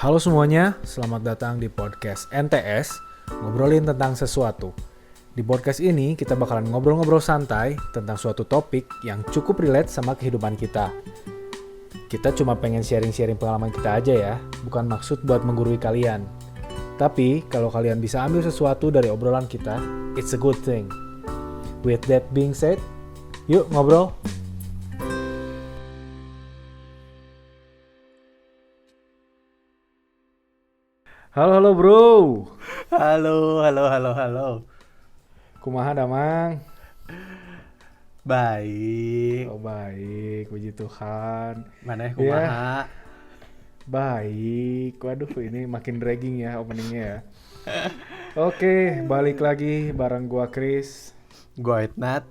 Halo semuanya, selamat datang di podcast NTS, ngobrolin tentang sesuatu. Di podcast ini kita bakalan ngobrol-ngobrol santai tentang suatu topik yang cukup relate sama kehidupan kita. Kita cuma pengen sharing-sharing pengalaman kita aja ya, bukan maksud buat menggurui kalian. Tapi kalau kalian bisa ambil sesuatu dari obrolan kita, it's a good thing. With that being said, yuk ngobrol. Halo bro. Halo. Kumaha damang? Baik. Oh baik, puji Tuhan. Maneh Ya, kumaha? baik. Waduh, ini makin dragging ya openingnya ya. Oke, balik lagi bareng gua Chris. Gua Itnat.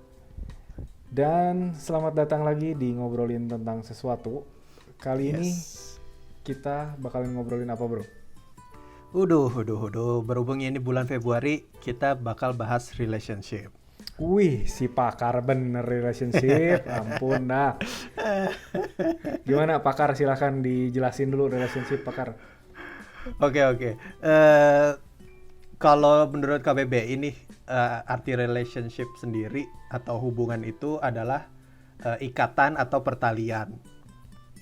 Dan selamat datang lagi di ngobrolin tentang sesuatu. Kali ini Yes. kita bakalan ngobrolin apa bro? Uduh. Berhubung ini bulan Februari, kita bakal bahas relationship. Wih, si pakar bener relationship. Ampun dah. Gimana pakar, silahkan dijelasin dulu relationship pakar. Oke. Kalau menurut KBBI ini arti relationship sendiri atau hubungan itu adalah ikatan atau pertalian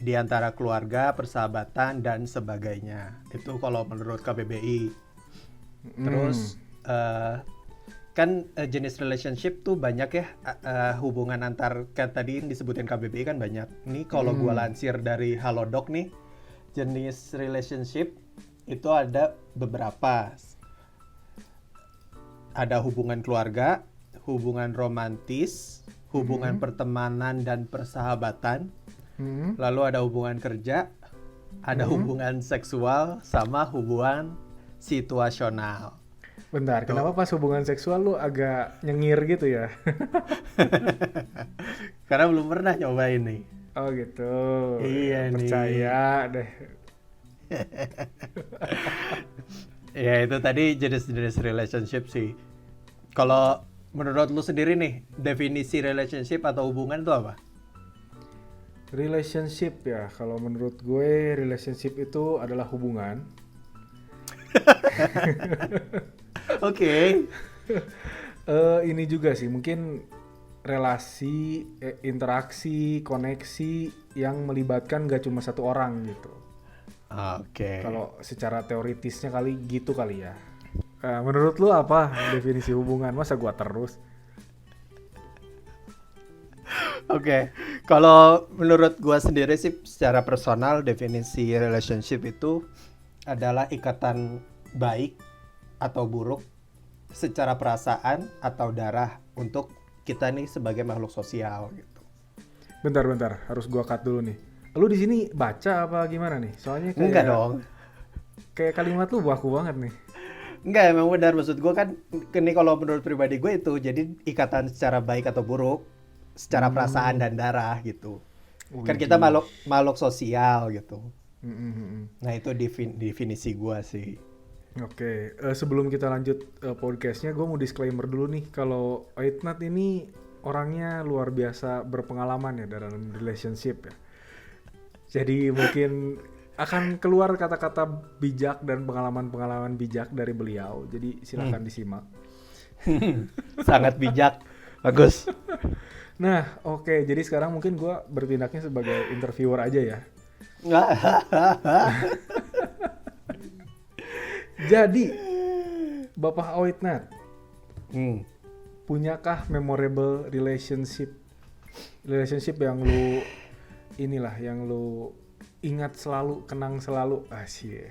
di antara keluarga, persahabatan dan sebagainya. Itu kalau menurut KBBI. Terus kan jenis relationship tuh banyak ya, hubungan antar, kan tadi disebutin KBBI kan banyak. Nih kalau gua lansir dari Halodoc nih, jenis relationship itu ada beberapa. Ada hubungan keluarga, hubungan romantis, hubungan pertemanan dan persahabatan, lalu ada hubungan kerja, ada hubungan seksual, sama hubungan situasional. Bentar, kenapa pas hubungan seksual lu agak nyengir gitu ya? Karena belum pernah nyobain nih. Oh gitu. Iya nih. Percaya deh. Ya itu tadi jenis-jenis relationship sih. Kalau menurut lu sendiri nih, definisi relationship atau hubungan itu apa? Relationship ya, kalau menurut gue relationship itu adalah hubungan. Oke. Ini juga sih, mungkin relasi, interaksi, koneksi yang melibatkan gak cuma satu orang gitu. Oke. Kalau secara teoritisnya gitu kali ya. Menurut lu apa definisi hubungan? Masa gua terus? Oke, kalau menurut gua sendiri sih secara personal definisi relationship itu adalah ikatan baik atau buruk secara perasaan atau darah untuk kita nih sebagai makhluk sosial gitu. Bentar, harus gua cut dulu nih. Lu di sini baca apa gimana nih? Soalnya kayak Enggak dong. kayak kalimat lu baku banget nih. Enggak, emang benar, maksud gua kan ini kalau menurut pribadi gue itu jadi ikatan secara baik atau buruk secara perasaan dan darah gitu. Kan kita makhluk sosial gitu. Nah, itu definisi gua sih. Oke, sebelum kita lanjut podcastnya, gue mau disclaimer dulu nih. Kalau Aitnat ini orangnya luar biasa berpengalaman ya dalam relationship ya. Jadi mungkin akan keluar kata-kata bijak dan pengalaman-pengalaman bijak dari beliau. Jadi silakan disimak. Sangat bijak. Bagus. Nah, oke. Jadi sekarang mungkin gue bertindaknya sebagai interviewer aja ya. Jadi, Bapak Aitnat, punyakah memorable relationship yang lu ingat selalu, kenang selalu? Asyik.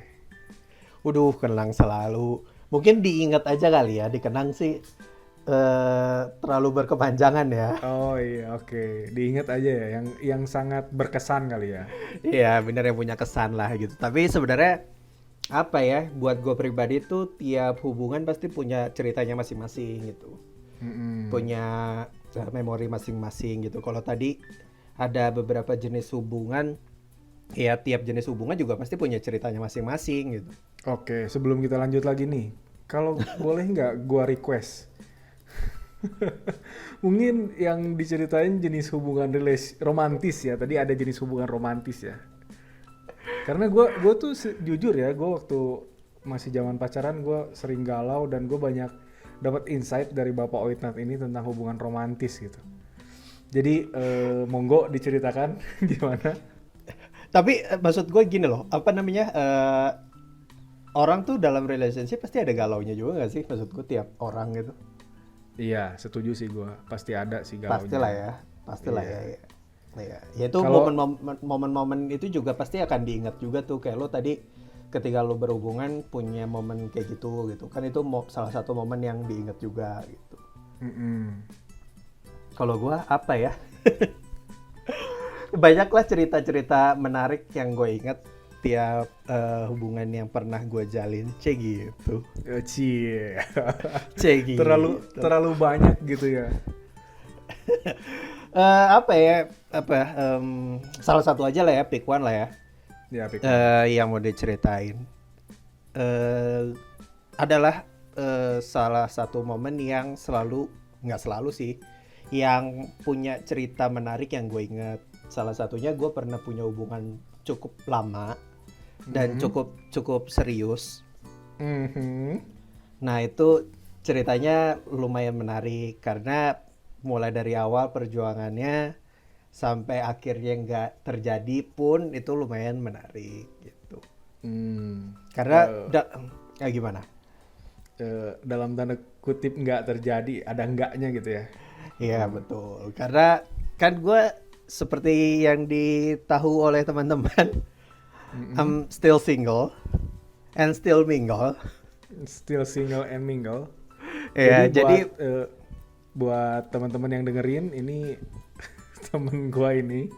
Kenang selalu. Mungkin diingat aja kali ya, dikenang sih terlalu berkepanjangan ya. Oh iya, oke. Diingat aja ya, yang sangat berkesan kali ya. Iya, bener, yang punya kesan lah gitu. Tapi sebenarnya apa ya, buat gue pribadi tuh tiap hubungan pasti punya ceritanya masing-masing gitu. Punya memori masing-masing gitu. Kalau tadi ada beberapa jenis hubungan, ya tiap jenis hubungan juga pasti punya ceritanya masing-masing gitu. Oke, sebelum kita lanjut lagi nih, kalau boleh nggak gua request? Mungkin yang diceritain jenis hubungan romantis ya. Tadi ada jenis hubungan romantis ya. Karena gue tuh jujur ya, gue waktu masih zaman pacaran gue sering galau dan gue banyak dapat insight dari Bapak Oitnat ini tentang hubungan romantis gitu. Jadi monggo diceritakan gimana? Tapi maksud gue gini loh, apa namanya? Orang tuh dalam relationship pasti ada galaunya juga gak sih? Maksud gue tiap orang gitu. Iya, setuju sih gue. Pasti ada sih galaunya. Pastilah Iya. ya. Iya. Ya itu Kalau momen-momen itu juga pasti akan diingat juga tuh, kayak lo tadi ketika lo berhubungan punya momen kayak gitu kan itu salah satu momen yang diingat juga gitu. Kalau gua apa ya? Banyaklah cerita-cerita menarik yang gue ingat tiap hubungan yang pernah gue jalin, gitu. cie. Gitu. terlalu banyak gitu ya. Salah satu aja lah ya, pick one lah ya. Ya, Pik. Yang mau diceritain adalah salah satu momen yang nggak selalu sih, yang punya cerita menarik yang gue ingat. Salah satunya gue pernah punya hubungan cukup lama dan cukup serius. Nah itu ceritanya lumayan menarik karena mulai dari awal perjuangannya sampai akhirnya nggak terjadi pun itu lumayan menarik gitu. Karena gimana? Dalam tanda kutip nggak terjadi, ada enggaknya gitu ya. Iya betul. Karena kan gue seperti yang ditahu oleh teman-teman, I'm still single and still mingle. Still single and mingle. Ya, jadi buat teman-teman yang dengerin ini temen gua ini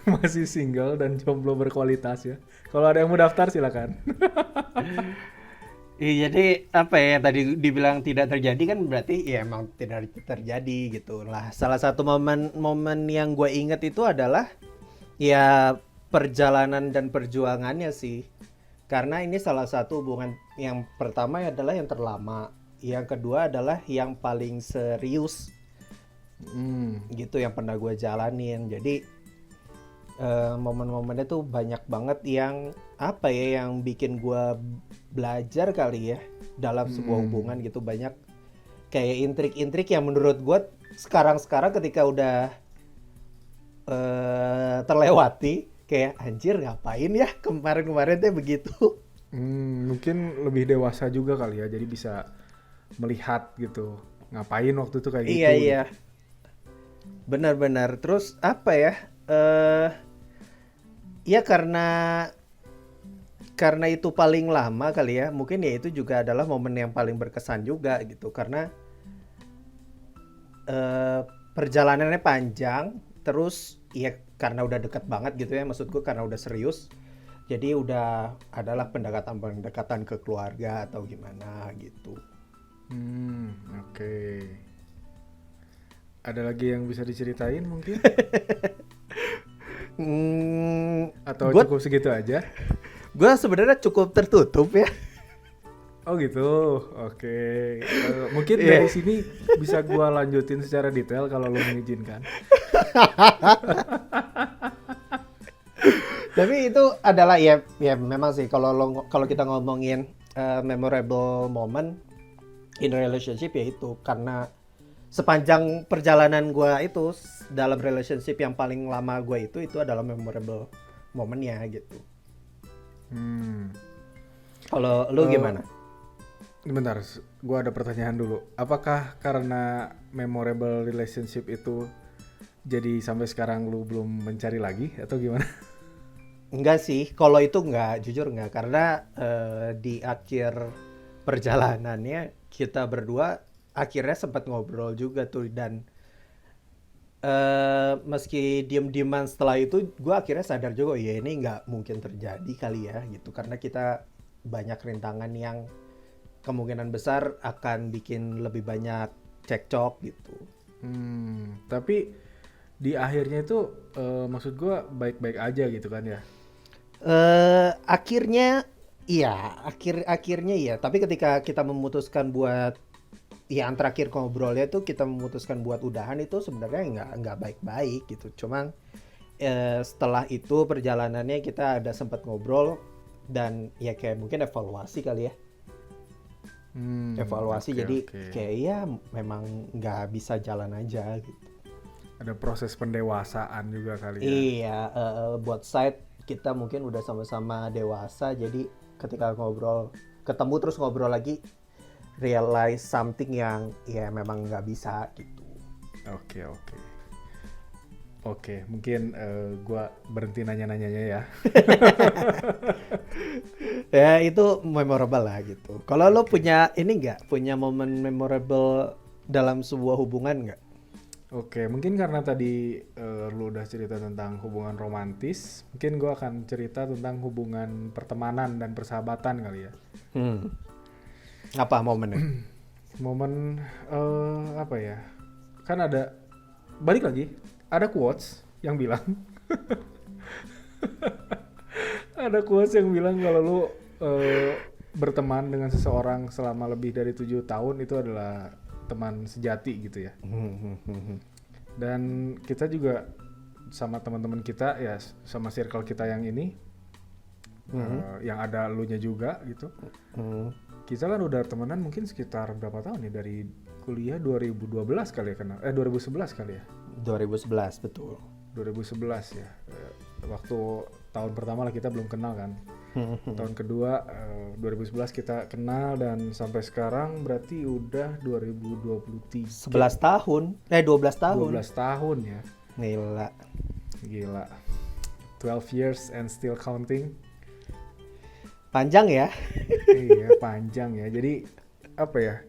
masih single dan jomblo berkualitas ya. Kalau ada yang mau daftar silakan. Iya, jadi apa ya tadi dibilang tidak terjadi kan berarti ya emang tidak terjadi gitu lah. Salah satu momen yang gue inget itu adalah ya perjalanan dan perjuangannya sih. Karena ini salah satu hubungan yang pertama adalah yang terlama, yang kedua adalah yang paling serius gitu yang pernah gue jalanin. Jadi momen-momennya tuh banyak banget yang apa ya, yang bikin gue belajar kali ya dalam sebuah hubungan gitu. Banyak kayak intrik-intrik yang menurut gue sekarang ketika udah terlewati, kayak anjir ngapain ya kemarin tuh begitu. Mungkin lebih dewasa juga kali ya, jadi bisa melihat gitu ngapain waktu itu kayak gitu. Iya benar-benar. Terus apa ya, ya karena itu paling lama kali ya, mungkin ya itu juga adalah momen yang paling berkesan juga gitu. Karena perjalanannya panjang, terus ya karena udah dekat banget gitu ya, maksudku karena udah serius, jadi udah adalah pendekatan ke keluarga atau gimana gitu. Oke. Ada lagi yang bisa diceritain mungkin? Atau cukup segitu aja? Gue sebenarnya cukup tertutup ya. Oh gitu, oke. Mungkin dari sini bisa gua lanjutin secara detail kalau lo mengizinkan. Tapi itu adalah ya memang sih kalau kita ngomongin memorable moment in a relationship, ya itu karena sepanjang perjalanan gue itu dalam relationship yang paling lama gue itu adalah memorable momennya gitu. Kalau lu gimana? Bentar, gue ada pertanyaan dulu. Apakah karena memorable relationship itu jadi sampai sekarang lu belum mencari lagi atau gimana? Enggak sih, kalau itu enggak, jujur enggak. Karena di akhir perjalanannya kita berdua akhirnya sempat ngobrol juga tuh. Dan meski diem-dieman setelah itu, gue akhirnya sadar juga, ya ini nggak mungkin terjadi kali ya gitu. Karena kita banyak rintangan yang kemungkinan besar akan bikin lebih banyak cekcok gitu. Tapi di akhirnya itu maksud gue baik-baik aja gitu kan ya? Akhirnya iya, akhirnya iya. Tapi ketika kita memutuskan buat yang terakhir ngobrolnya tuh kita memutuskan buat udahan, itu sebenarnya nggak baik-baik gitu. Cuman setelah itu perjalanannya kita ada sempat ngobrol dan ya kayak mungkin evaluasi kali ya. Evaluasi oke, jadi oke. kayak ya memang nggak bisa jalan aja gitu. Ada proses pendewasaan juga kali ya. Iya, both side kita mungkin udah sama-sama dewasa, jadi ketika ngobrol, ketemu terus ngobrol lagi, realize something yang ya memang nggak bisa gitu. Oke, mungkin gua berhenti nanya-nanyanya ya. Ya itu memorable lah gitu. Kalau lo punya ini nggak, punya momen memorable dalam sebuah hubungan nggak? Oke, mungkin karena tadi lu udah cerita tentang hubungan romantis, mungkin gua akan cerita tentang hubungan pertemanan dan persahabatan kali ya. Apa momennya? Momen apa ya? Kan ada balik lagi, ada quotes yang bilang ada quotes yang bilang kalau lu berteman dengan seseorang selama lebih dari 7 tahun itu adalah teman sejati gitu ya. Dan kita juga sama teman-teman kita ya, sama circle kita yang ini yang ada elunya juga gitu. Kita kan udah temenan mungkin sekitar berapa tahun ya, dari kuliah 2012 kali ya kenal. 2011 kali ya. 2011 betul. 2011 ya. Waktu tahun pertama lah kita belum kenal kan. Tahun kedua 2011 kita kenal dan sampai sekarang berarti udah 2023. 11 tahun. 12 tahun. 12 tahun ya. Gila. 12 years and still counting. Panjang ya. Iya, panjang ya. Jadi apa ya?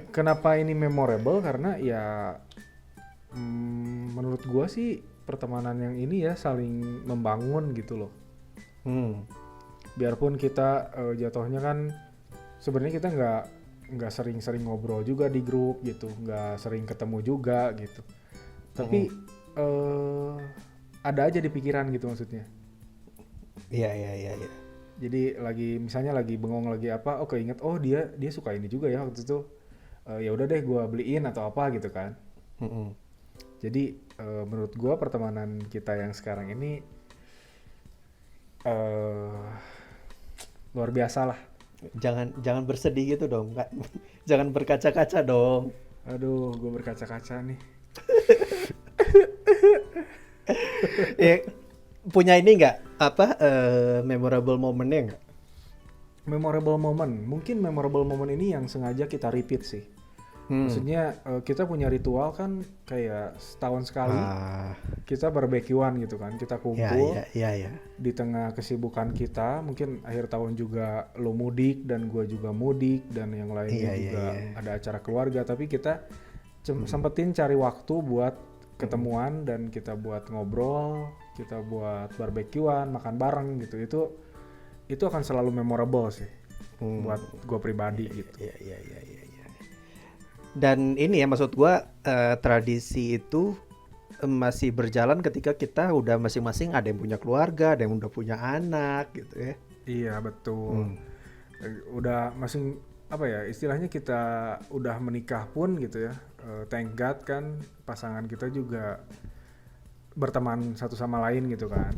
Kenapa ini memorable? Karena ya menurut gua sih pertemanan yang ini ya saling membangun gitu loh. Biarpun kita jatuhnya kan sebenarnya kita nggak sering-sering ngobrol juga di grup gitu, nggak sering ketemu juga gitu. Tapi ada aja di pikiran gitu maksudnya. Iya. Jadi misalnya lagi bengong lagi apa, oke inget dia suka ini juga ya waktu itu. Ya udah deh gua beliin atau apa gitu kan. Jadi menurut gua pertemanan kita yang sekarang ini luar biasa lah. Jangan bersedih gitu dong, Kak. Jangan berkaca-kaca dong. Aduh, gue berkaca-kaca nih. Punya ini nggak memorable momennya nggak? Memorable moment, mungkin memorable moment ini yang sengaja kita repeat sih. Maksudnya kita punya ritual kan kayak setahun sekali kita barbekyuan gitu kan, kita kumpul di tengah kesibukan kita. Mungkin akhir tahun juga lo mudik dan gue juga mudik dan yang lainnya juga ada acara keluarga. Tapi kita sempetin cari waktu buat ketemuan dan kita buat ngobrol, kita buat barbekyuan, makan bareng gitu. Itu akan selalu memorable sih buat gue pribadi gitu. Iya. Dan ini ya maksud gua tradisi itu masih berjalan ketika kita udah masing-masing ada yang punya keluarga, ada yang udah punya anak gitu ya. Iya betul. Udah masing apa ya istilahnya kita udah menikah pun gitu ya. Thank God kan pasangan kita juga berteman satu sama lain gitu kan.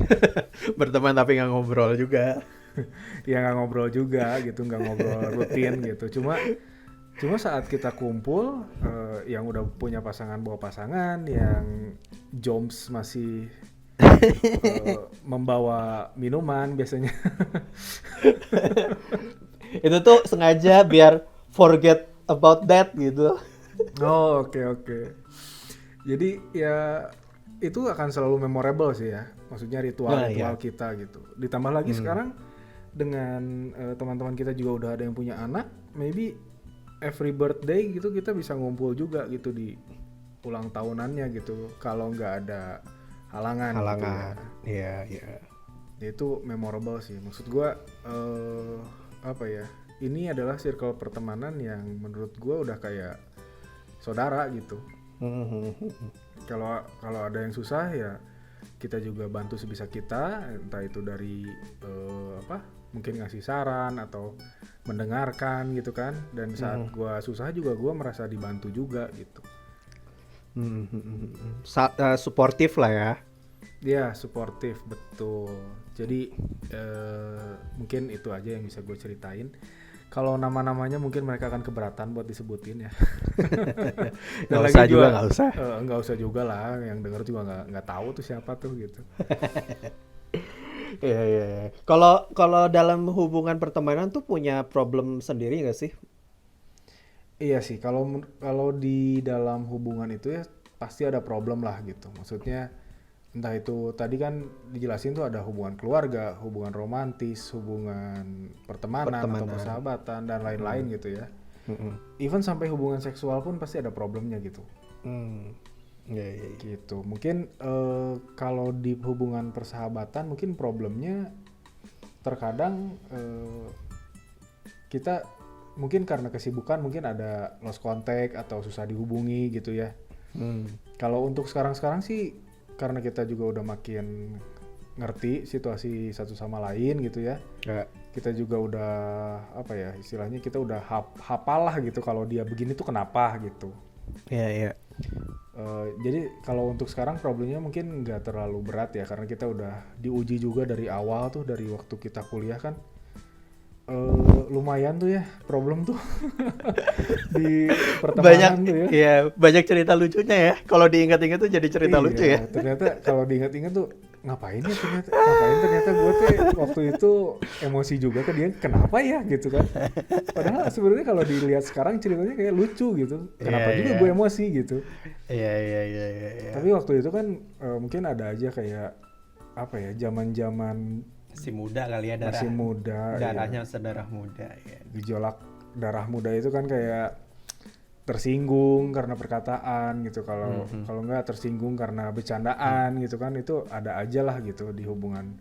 Berteman tapi nggak ngobrol juga. Ya nggak ngobrol juga gitu, nggak ngobrol rutin gitu. Cuma saat kita kumpul, yang udah punya pasangan bawa pasangan, yang joms masih membawa minuman biasanya. Itu tuh sengaja biar forget about that gitu. Oh oke. Jadi ya itu akan selalu memorable sih ya. Maksudnya ritual kita gitu. Ditambah lagi sekarang dengan teman-teman kita juga udah ada yang punya anak, maybe every birthday gitu kita bisa ngumpul juga gitu di ulang tahunannya gitu kalau nggak ada halangan. Gitu ya. Iya. Itu memorable sih. Maksud gua apa ya? Ini adalah circle pertemanan yang menurut gua udah kayak saudara gitu. Kalau ada yang susah ya kita juga bantu sebisa kita, entah itu dari mungkin ngasih saran atau mendengarkan gitu kan, dan saat gue susah juga gue merasa dibantu juga gitu. Suportif lah ya. Ya, suportif, betul. Jadi mungkin itu aja yang bisa gue ceritain. Kalau nama-namanya mungkin mereka akan keberatan buat disebutin ya. Dan Nggak lagi usah juga, nggak usah. nggak usah juga lah. Yang denger juga nggak tahu tuh siapa tuh gitu. Iya, iya, iya. Kalau dalam hubungan pertemanan tuh punya problem sendiri nggak sih? Iya sih, kalau di dalam hubungan itu ya pasti ada problem lah gitu. Maksudnya entah itu tadi kan dijelasin tuh ada hubungan keluarga, hubungan romantis, hubungan pertemanan atau Pertemanan. persahabatan dan lain-lain gitu ya. Mm-mm. Even sampai hubungan seksual pun pasti ada problemnya gitu. Iya, iya, iya. Gitu. Mungkin kalau di hubungan persahabatan mungkin problemnya terkadang kita mungkin karena kesibukan mungkin ada lost contact atau susah dihubungi gitu ya. Kalau untuk sekarang-sekarang sih karena kita juga udah makin ngerti situasi satu sama lain gitu ya. Ya. Kita juga udah apa ya istilahnya kita udah hafal lah gitu kalau dia begini tuh kenapa gitu. Iya, iya. Jadi kalau untuk sekarang problemnya mungkin nggak terlalu berat ya karena kita udah diuji juga dari awal tuh dari waktu kita kuliah kan. Lumayan tuh ya problem tuh di pertemanan tuh ya. Iya, banyak cerita lucunya ya. Kalau diingat-ingat tuh jadi cerita Iya, lucu ya. ternyata kalau diingat-ingat tuh ngapain ternyata gue tuh waktu itu emosi juga ke dia kenapa ya gitu kan. Padahal sebenarnya kalau dilihat sekarang ceritanya kayak lucu gitu. Kenapa Iya, juga iya. gue emosi gitu. Iya, iya, iya, iya, iya. Tapi waktu itu kan mungkin ada aja kayak apa ya zaman-zaman Masih muda kali ya, masih muda darahnya ya. sedarah muda ya. Gejolak darah muda itu kan kayak tersinggung karena perkataan gitu kalau nggak tersinggung karena bercandaan gitu kan itu ada aja lah gitu di hubungan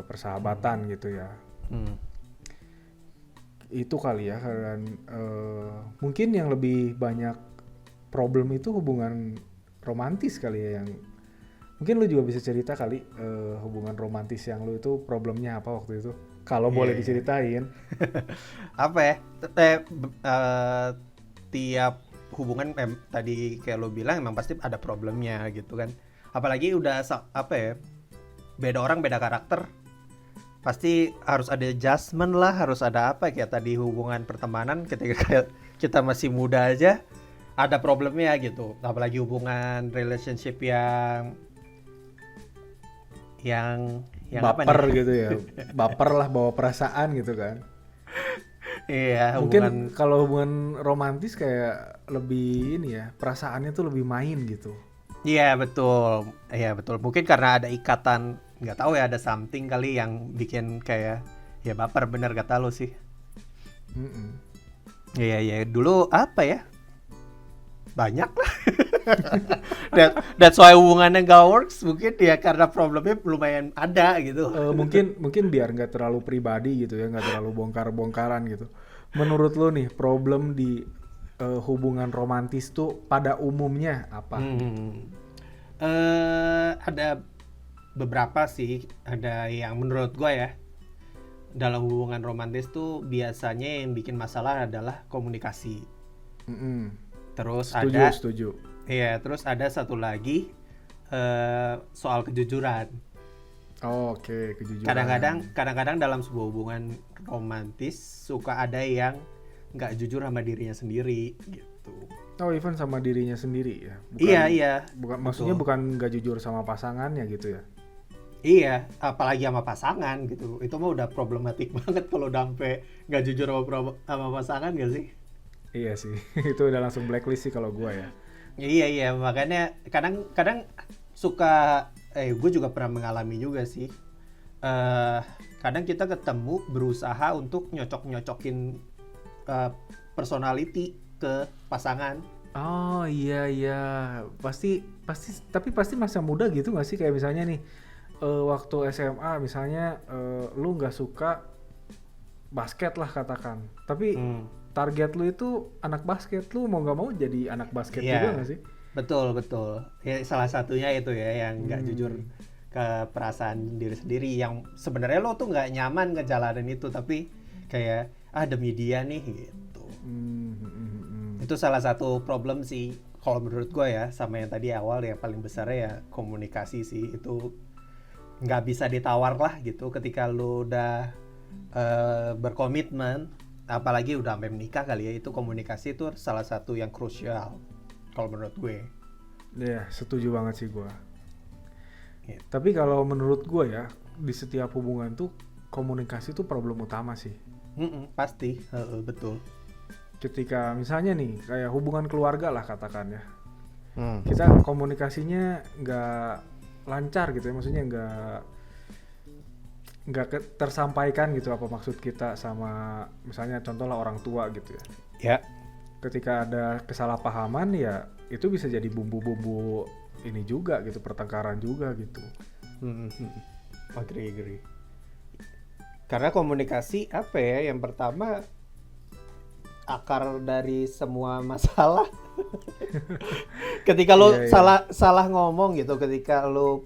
persahabatan gitu ya itu kali ya dan mungkin yang lebih banyak problem itu hubungan romantis kali ya yang mungkin lu juga bisa cerita kali hubungan romantis yang lu itu problemnya apa waktu itu kalau boleh diceritain. Apa ya? Tiap hubungan tadi kayak lo bilang emang pasti ada problemnya gitu kan. Apalagi udah apa ya? Beda orang beda karakter. Pasti harus ada adjustment lah, harus ada apa kayak tadi hubungan pertemanan ketika kita masih muda aja ada problemnya gitu. Apalagi hubungan relationship yang baper apa nih? gitu ya baper lah bawa perasaan gitu kan. Iya, Mungkin kalau hubungan romantis kayak lebih ini ya perasaannya tuh lebih main gitu. Iya betul, iya betul. Mungkin karena ada ikatan, nggak tahu ya ada something kali yang bikin kayak ya baper bener kata lo sih. Iya iya dulu apa ya banyak lah. That's why hubungannya nggak works mungkin ya karena problemnya lumayan ada gitu. Mungkin biar nggak terlalu pribadi gitu ya nggak terlalu bongkar-bongkaran gitu. Menurut lo nih problem di hubungan romantis tuh pada umumnya apa? Ada beberapa sih, ada yang menurut gue ya dalam hubungan romantis tuh biasanya yang bikin masalah adalah komunikasi. Terus Setuju. Iya, terus ada satu lagi soal kejujuran. Oh, oke, kejujuran. Kadang-kadang dalam sebuah hubungan romantis suka ada yang nggak jujur sama dirinya sendiri gitu. Oh, even sama dirinya sendiri ya? Iya. Maksudnya bukan nggak jujur sama pasangannya gitu ya? Iya, apalagi sama pasangan gitu. Itu mah udah problematik banget kalau udah sampai nggak jujur sama pasangan gak sih? Iya sih, itu udah langsung blacklist sih kalau gue ya. Iya, makanya kadang suka, gue juga pernah mengalami juga sih. Kadang kita ketemu berusaha untuk nyocok-nyocokin personality ke pasangan. Oh iya, tapi pasti masa muda gitu nggak sih kayak misalnya nih waktu SMA misalnya lu nggak suka basket lah katakan, tapi target lu itu anak basket, lu mau nggak mau jadi anak basket juga nggak sih? Betul. Ya, salah satunya itu ya yang nggak jujur ke perasaan diri sendiri yang sebenarnya lo tuh nggak nyaman ngejalanin itu tapi kayak demi dia nih gitu. Itu salah satu problem sih kalau menurut gue ya, sama yang tadi awal, yang paling besarnya ya komunikasi sih. Itu nggak bisa ditawar lah gitu. Ketika lu udah berkomitmen, apalagi udah sampai menikah kali ya, itu komunikasi itu salah satu yang krusial kalau menurut gue. Ya, setuju banget sih gue. Gitu. Tapi kalau menurut gue ya, di setiap hubungan tuh komunikasi tuh problem utama sih. Pasti, betul. Ketika misalnya nih, kayak hubungan keluarga lah katakan ya, Hmm. kita komunikasinya nggak lancar gitu ya, maksudnya tersampaikan gitu apa maksud kita sama misalnya contoh lah orang tua gitu ya. Ya. Ketika ada kesalahpahaman ya itu bisa jadi bumbu-bumbu ini juga gitu, pertengkaran juga gitu. Agree. Karena komunikasi apa ya? Yang pertama, akar dari semua masalah. Ketika lo salah ngomong gitu, ketika lo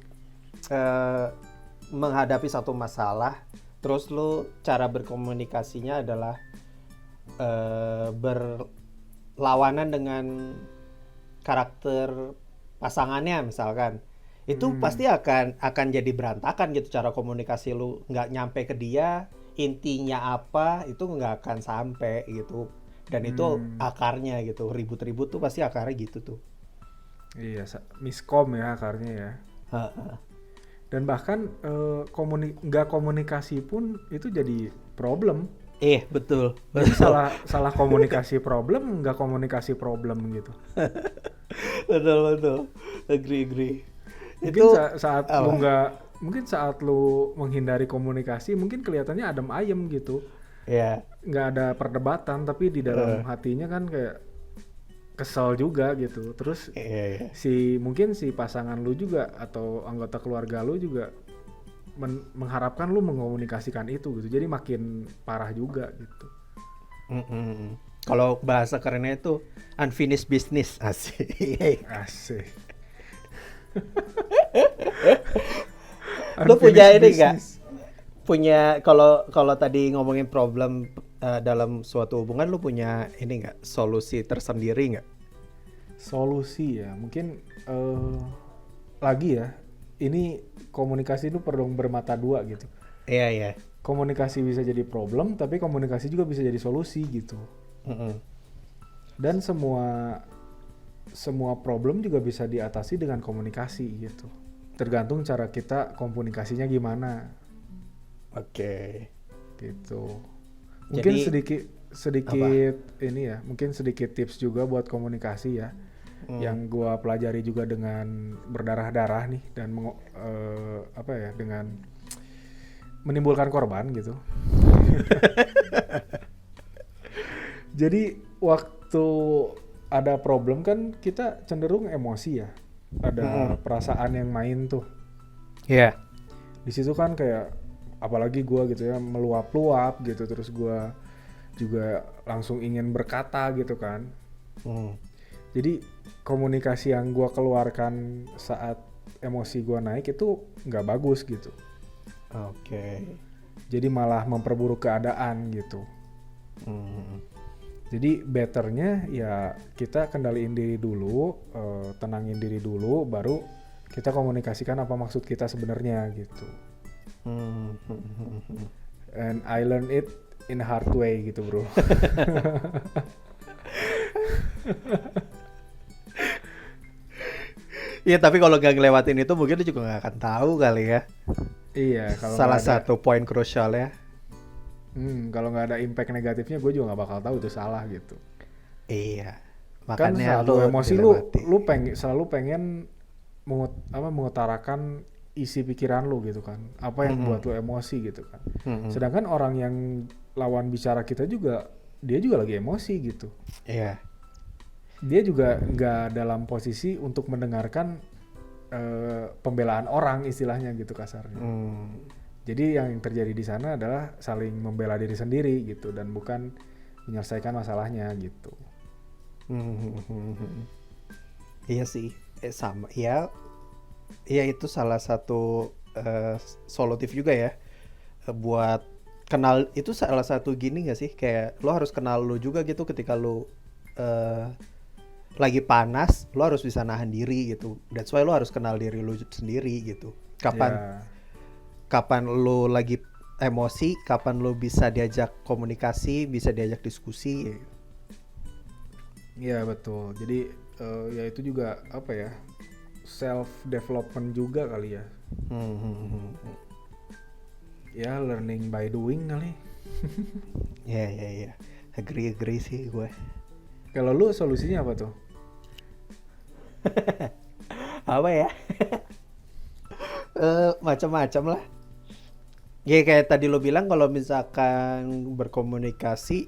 menghadapi satu masalah, terus lo cara berkomunikasinya adalah berlawanan dengan karakter pasangannya misalkan, itu pasti akan jadi berantakan gitu cara komunikasi lu, nggak nyampe ke dia, intinya apa itu nggak akan sampai gitu, dan itu akarnya gitu, ribut-ribut tuh pasti akarnya gitu tuh. Iya, miskom ya akarnya ya. Dan bahkan nggak komunikasi pun itu jadi problem. Betul. Jadi salah komunikasi problem, nggak komunikasi problem gitu. betul. Agree. Mungkin mungkin saat lu menghindari komunikasi, mungkin kelihatannya adem ayem gitu. Iya. Nggak ada perdebatan, tapi di dalam hatinya kan kayak kesel juga gitu. Terus mungkin si pasangan lu juga atau anggota keluarga lu juga mengharapkan lu mengomunikasikan itu gitu. Jadi makin parah juga gitu. Kalau bahasa kerennya itu unfinished business. Asik. Lu punya ini nggak? Punya kalau tadi ngomongin problem dalam suatu hubungan, lu punya ini nggak, solusi tersendiri nggak? Solusi ya, mungkin lagi ya. Ini komunikasi itu perlu bermata dua gitu. Iya. Komunikasi bisa jadi problem, tapi komunikasi juga bisa jadi solusi gitu. Dan semua problem juga bisa diatasi dengan komunikasi gitu. Tergantung cara kita komunikasinya gimana. Oke. Gitu. Mungkin Jadi, sedikit ini ya, mungkin sedikit tips juga buat komunikasi ya. Yang gua pelajari juga dengan berdarah-darah nih dan dengan menimbulkan korban gitu. Jadi waktu ada problem kan kita cenderung emosi ya. Ada perasaan yang main tuh. Iya. Di situ kan kayak apalagi gua gitu ya, meluap-luap gitu, terus gua juga langsung ingin berkata gitu kan. Jadi komunikasi yang gua keluarkan saat emosi gua naik itu nggak bagus gitu. Oke. Jadi malah memperburuk keadaan gitu. Jadi betternya ya kita kendaliin diri dulu, tenangin diri dulu, baru kita komunikasikan apa maksud kita sebenarnya gitu. And I learned it in a hard way gitu bro. Iya, tapi kalau gak ngelewatin itu mungkin lu juga gak akan tahu kali ya. Iya, kalau salah satu poin krusial ya. Kalau nggak ada impact negatifnya, gue juga nggak bakal tahu itu salah gitu. Iya. Kan Makanya satu emosi lu selalu pengen mengutarakan isi pikiran lu gitu kan. Apa yang buat lu emosi gitu kan. Sedangkan orang yang lawan bicara kita juga, dia juga lagi emosi gitu. Iya. Dia juga nggak dalam posisi untuk mendengarkan pembelaan orang istilahnya gitu kasarnya. Jadi yang terjadi di sana adalah saling membela diri sendiri gitu dan bukan menyelesaikan masalahnya gitu. Iya sih, sama. Ya itu salah satu solutif juga ya, buat kenal. Itu salah satu gini nggak sih, kayak lo harus kenal lo juga gitu ketika lo lagi panas, lo harus bisa nahan diri gitu. That's why lo harus kenal diri lo sendiri gitu. Kapan lo lagi emosi, kapan lo bisa diajak komunikasi, bisa diajak diskusi. Iya betul. Jadi ya itu juga apa ya, self development juga kali ya. Ya learning by doing kali. Ya. Agree sih gue. Kalau lu solusinya apa tuh? Apa ya? Macam-macam lah. Ya kayak tadi lo bilang, kalau misalkan berkomunikasi,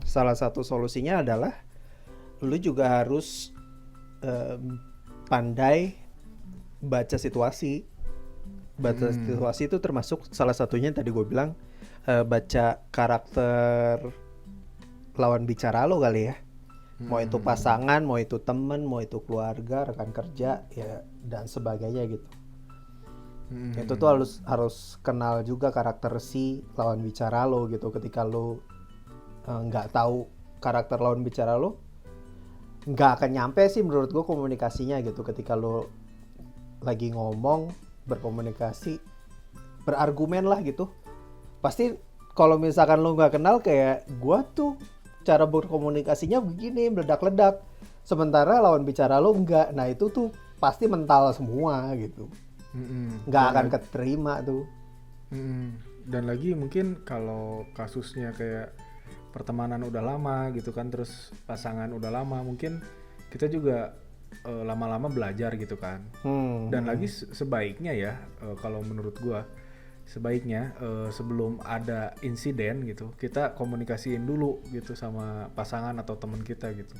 salah satu solusinya adalah lo juga harus pandai baca situasi. Baca situasi itu termasuk salah satunya yang tadi gue bilang, baca karakter lawan bicara lo kali ya. Mau itu pasangan, mau itu temen, mau itu keluarga, rekan kerja, ya dan sebagainya gitu. Itu tuh harus kenal juga karakter si lawan bicara lo gitu. Ketika lo nggak tahu karakter lawan bicara lo, nggak akan nyampe sih menurut gue komunikasinya gitu. Ketika lo lagi ngomong, berkomunikasi, berargumen lah gitu, pasti kalau misalkan lo nggak kenal, kayak gue tuh cara berkomunikasinya begini, meledak-ledak, sementara lawan bicara lo enggak. Nah itu tuh pasti mental semua gitu, nggak akan keterima tuh. Dan lagi mungkin kalau kasusnya kayak pertemanan udah lama gitu kan, terus pasangan udah lama, mungkin kita juga lama-lama belajar gitu kan. Dan lagi sebaiknya ya, kalau menurut gua sebaiknya sebelum ada insiden gitu, kita komunikasiin dulu gitu sama pasangan atau teman kita gitu.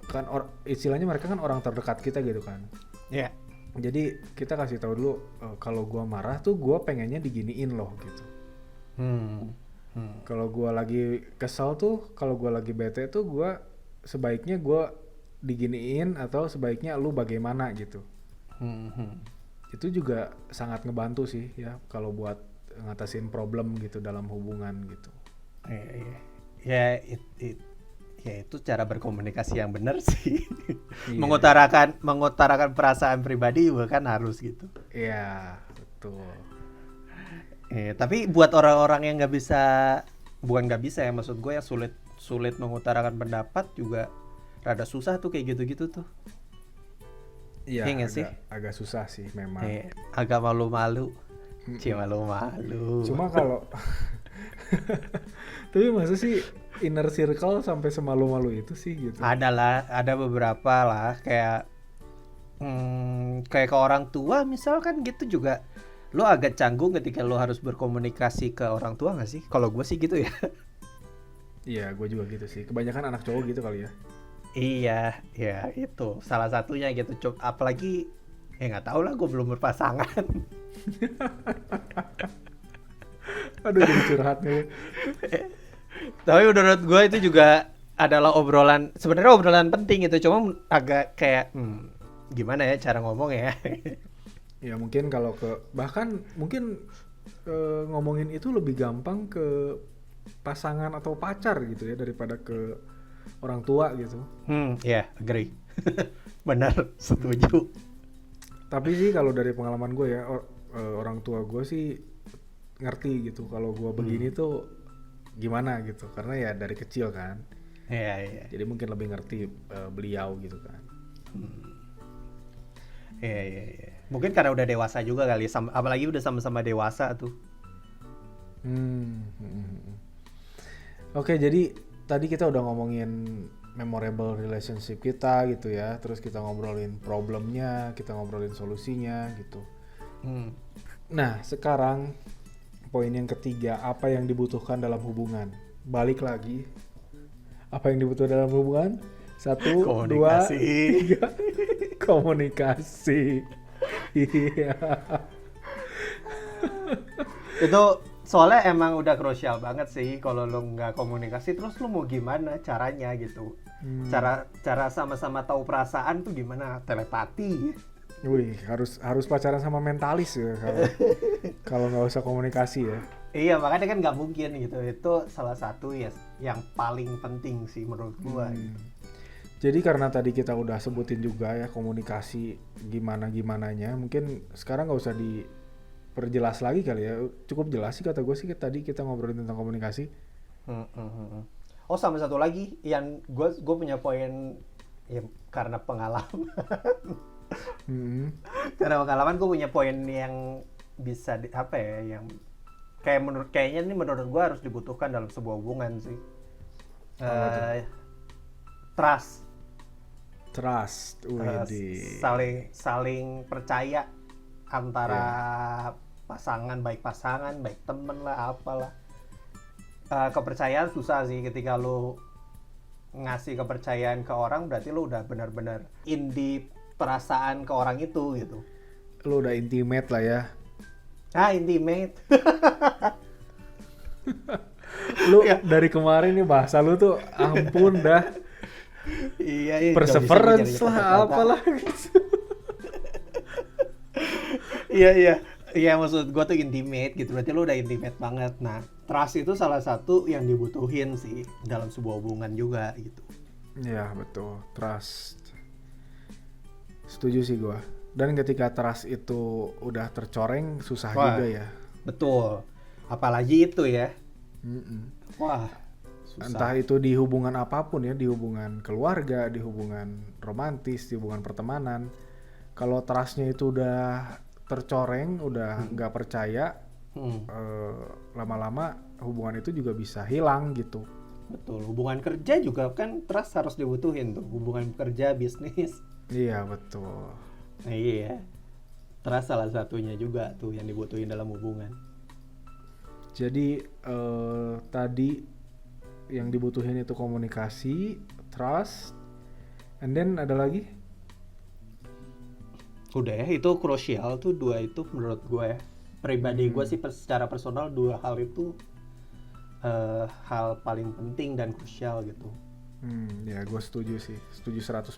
Kan istilahnya mereka kan orang terdekat kita gitu kan. Iya. Jadi kita kasih tahu dulu, kalau gua marah tuh gua pengennya diginiin loh gitu. Kalau gua lagi kesel tuh, kalau gua lagi bete tuh gua sebaiknya gua diginiin, atau sebaiknya lu bagaimana gitu. Itu juga sangat ngebantu sih ya kalau buat ngatasin problem gitu dalam hubungan gitu. Ya itu cara berkomunikasi yang benar sih. Iya. mengutarakan perasaan pribadi juga kan harus gitu. Iya betul. Tapi buat orang-orang yang bukan nggak bisa ya, maksud gue yang sulit mengutarakan pendapat juga rada susah tuh kayak gitu-gitu tuh. Iya, agak susah sih memang. Agak malu-malu. Malu-malu. Cuma kalau tapi masa sih inner circle sampai semalu-malu itu sih gitu? Ada beberapa lah, kayak ke orang tua misalkan gitu juga. Lo agak canggung ketika lo harus berkomunikasi ke orang tua nggak sih? Kalau gue sih gitu ya. Iya, gue juga gitu sih. Kebanyakan anak cowok gitu kali ya. Iya, ya itu salah satunya gitu. Apalagi nggak tahu lah, gue belum berpasangan. Aduh, jadi curhat nih. Tapi menurut gue itu juga adalah sebenarnya obrolan penting itu, cuma agak kayak gimana ya cara ngomong ya. Ya mungkin kalau bahkan mungkin ngomongin itu lebih gampang ke pasangan atau pacar gitu ya daripada ke orang tua gitu. Ya, agree. Benar, setuju. Tapi sih kalau dari pengalaman gue ya, orang tua gue sih ngerti gitu kalau gue begini tuh gimana gitu, karena ya dari kecil kan. Iya. Jadi mungkin lebih ngerti beliau gitu kan. Iya. Mungkin karena udah dewasa juga kali, apalagi udah sama-sama dewasa tuh. Oke, jadi tadi kita udah ngomongin memorable relationship kita gitu ya, terus kita ngobrolin problemnya, kita ngobrolin solusinya gitu. Nah, sekarang poin yang ketiga, apa yang dibutuhkan dalam hubungan? Balik lagi, apa yang dibutuhkan dalam hubungan? 1, 2, 3, komunikasi. Iya. Itu soalnya emang udah krusial banget sih. Kalau lo nggak komunikasi, terus lo mau gimana caranya gitu? Cara sama-sama tahu perasaan tuh gimana? Telepati. Wih, harus pacaran sama mentalis ya kalau nggak usah komunikasi ya. Iya, makanya kan nggak mungkin gitu. Itu salah satu ya yang paling penting sih menurut gua gitu. Jadi karena tadi kita udah sebutin juga ya komunikasi gimana-gimananya, mungkin sekarang nggak usah diperjelas lagi kali ya. Cukup jelas sih kata gue sih tadi kita ngobrolin tentang komunikasi. Oh, sama satu lagi yang gue punya poin ya karena pengalaman. Hmm. Karena pengalaman gue punya poin yang bisa apa ya, yang kayaknya ini menurut gue harus dibutuhkan dalam sebuah hubungan sih. Apa tuh? Trust. Trust, Saling percaya antara baik pasangan, baik temen lah, apalah. Kepercayaan susah sih ketika lo ngasih kepercayaan ke orang, berarti lo udah benar-benar in di perasaan ke orang itu gitu. Lo udah intimate lah ya. Intimate. Lu dari kemarin nih bahasa lu tuh ampun dah. Iya, Perseverance lah, apalah. Iya, maksud gue tuh intimate gitu, berarti lo udah intimate banget. Nah, trust itu salah satu yang dibutuhin sih dalam sebuah hubungan juga gitu. Iya betul, trust. Setuju sih gua. Dan ketika trust itu udah tercoreng susah juga ya. Betul, apalagi itu ya. Wah, susah. Entah itu di hubungan apapun ya, di hubungan keluarga, di hubungan romantis, di hubungan pertemanan. Kalau trustnya itu udah tercoreng, udah nggak percaya, lama-lama hubungan itu juga bisa hilang gitu. Betul, hubungan kerja juga kan trust harus dibutuhin tuh, hubungan kerja, bisnis. Iya betul. Nah, iya, trust salah satunya juga tuh yang dibutuhin dalam hubungan. Jadi tadi yang dibutuhin itu komunikasi, trust, and then ada lagi? Udah ya, itu krusial tuh dua itu menurut gue ya. Pribadi gue sih secara personal dua hal itu hal paling penting dan krusial gitu. Ya gue setuju sih, setuju 100%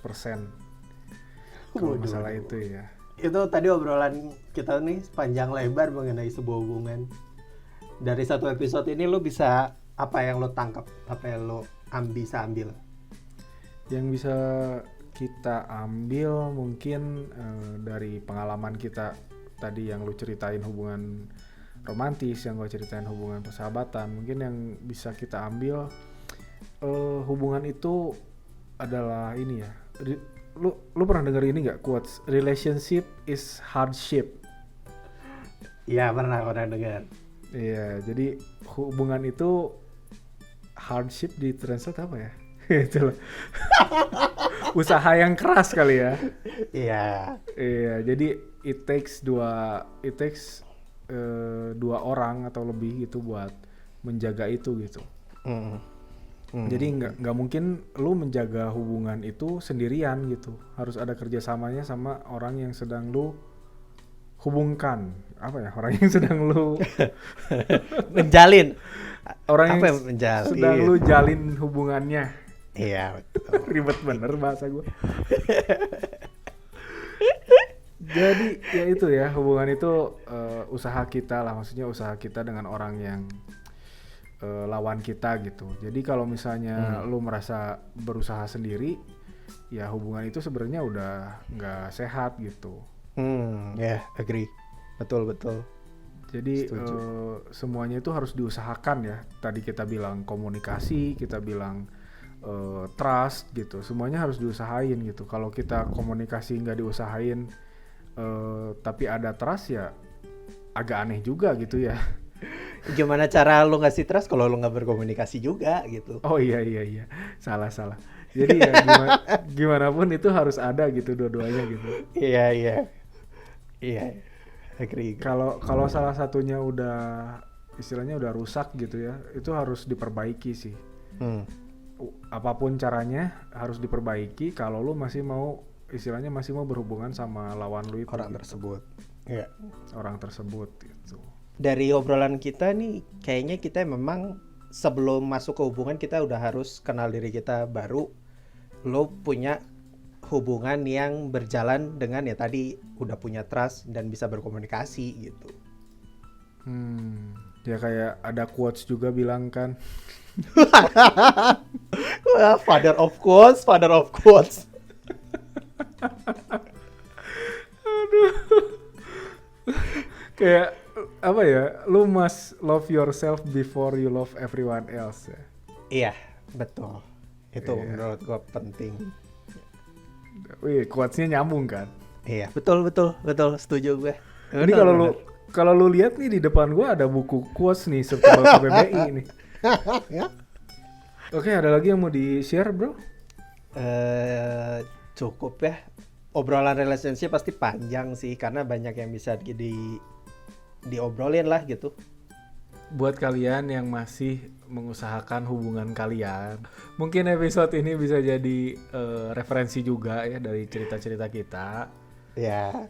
kalau masalah itu ya. Itu tadi obrolan kita nih panjang lebar mengenai sebuah hubungan. Dari satu episode ini lo bisa apa yang lo tangkap, apa yang lo bisa ambil? Yang bisa kita ambil mungkin dari pengalaman kita tadi yang lo ceritain hubungan romantis, yang gue ceritain hubungan persahabatan, mungkin yang bisa kita ambil hubungan itu adalah ini ya. Lu pernah denger ini nggak quotes relationship is hardship? Iya, pernah dengar. Iya, jadi hubungan itu hardship di translate apa ya? Itulah. Usaha yang keras kali ya. Iya. Iya, jadi it takes dua orang atau lebih gitu buat menjaga itu gitu. Jadi nggak mungkin lu menjaga hubungan itu sendirian gitu. Harus ada kerjasamanya sama orang yang sedang lu hubungkan. Apa ya? Orang yang sedang lu menjalin. Orang apa yang menjalin? sedang lu jalin hubungannya. Iya, betul. Ribet bener bahasa gue. Jadi ya itu ya, hubungan itu usaha kita lah, maksudnya usaha kita dengan orang yang lawan kita gitu. Jadi kalau misalnya lu merasa berusaha sendiri, ya hubungan itu sebenarnya udah nggak sehat gitu. Agree. Betul. Jadi semuanya itu harus diusahakan ya. Tadi kita bilang komunikasi, kita bilang trust gitu. Semuanya harus diusahain gitu. Kalau kita komunikasi nggak diusahain, tapi ada trust ya agak aneh juga gitu ya. Gimana cara lo ngasih trust kalau lo nggak berkomunikasi juga gitu? Oh iya, salah. Jadi ya gimana pun itu harus ada gitu dua-duanya gitu. Iya, agree. Kalau salah satunya udah istilahnya udah rusak gitu ya, itu harus diperbaiki sih. Apapun caranya harus diperbaiki kalau lu masih mau istilahnya masih mau berhubungan sama lawan lu itu. Orang gitu. tersebut. Iya. Orang tersebut gitu. Dari obrolan kita nih, kayaknya kita memang sebelum masuk ke hubungan kita udah harus kenal diri kita, baru lo punya hubungan yang berjalan dengan ya tadi udah punya trust dan bisa berkomunikasi gitu. Ya kayak ada quotes juga bilang kan, Father of quotes, father of quotes. kayak apa ya, lu must love yourself before you love everyone else ya. Iya, betul. Itu Iya. menurut gua penting. Wih, quotesnya nyambung kan. Iya, betul, setuju gue. Ini kalau lu lihat nih di depan gua ada buku quotes nih setebal KBBI nih. Oke, ada lagi yang mau di-share, bro? Cukup ya. Obrolan relationship pasti panjang sih karena banyak yang bisa diobrolin lah gitu. Buat kalian yang masih mengusahakan hubungan kalian, mungkin episode ini bisa jadi referensi juga ya dari cerita-cerita kita Ya.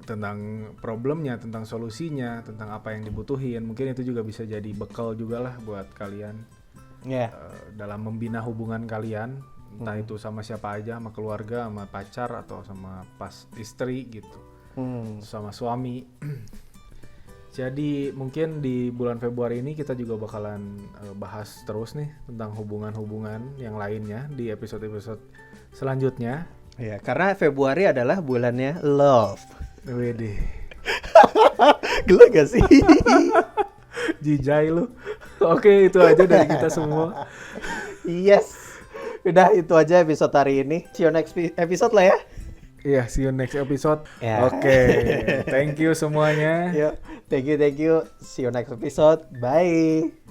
tentang problemnya, tentang solusinya, tentang apa yang dibutuhin. Mungkin itu juga bisa jadi bekal juga lah buat kalian Ya. dalam membina hubungan kalian, entah itu sama siapa aja, sama keluarga, sama pacar, atau sama pas istri gitu, sama suami. Jadi mungkin di bulan Februari ini kita juga bakalan bahas terus nih tentang hubungan-hubungan yang lainnya di episode-episode selanjutnya. Ya, karena Februari adalah bulannya love. Wede, Gila gak sih? jijai lu. Oke, itu aja dari kita semua. Yes. Udah itu aja episode hari ini. See you next episode lah ya. Iya, see you next episode. Ya. Oke, thank you semuanya. Yuk, thank you. See you next episode. Bye.